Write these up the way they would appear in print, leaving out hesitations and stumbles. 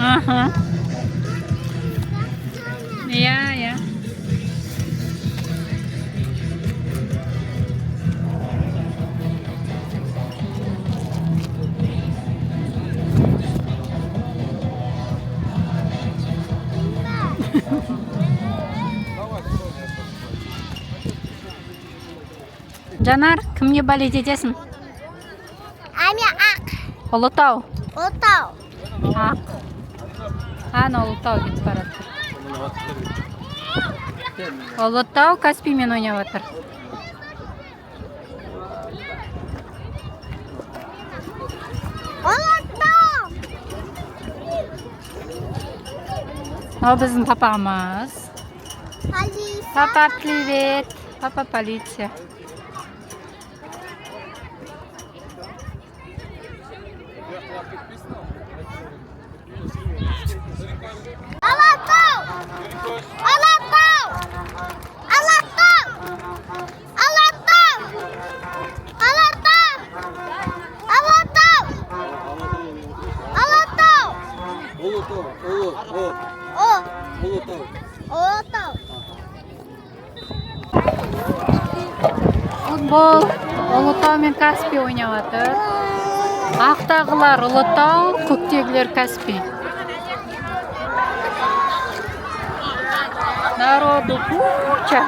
Aha. Iya, ya. Жанар, кімге балет етесің? Ақ. Ұлытау. Ұлытау. Ақ. Ана Ұлытау кетіп барады. Ұлытау Каспиймен ойнап жатыр. Ұлытау. О, біздің папамыз. Алиса. Папа, привет. Папа, полиция. Алатау. Алатау. Алатау. Алатау. Алатау. Алатау. Алатау. Ұлытау. О. Ұлытау. Ұлытау. Футбол. Ұлытау мен Каспий ойнап жатыр. Ақтағылар Ұлытау, көктегілер Каспий. Народу куча.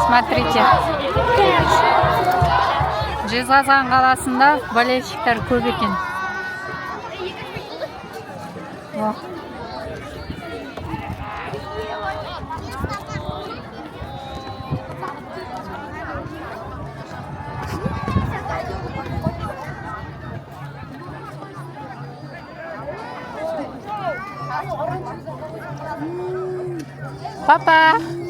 Смотрите. Жезқазған қаласында болельщиктер көп екен. О. Папа.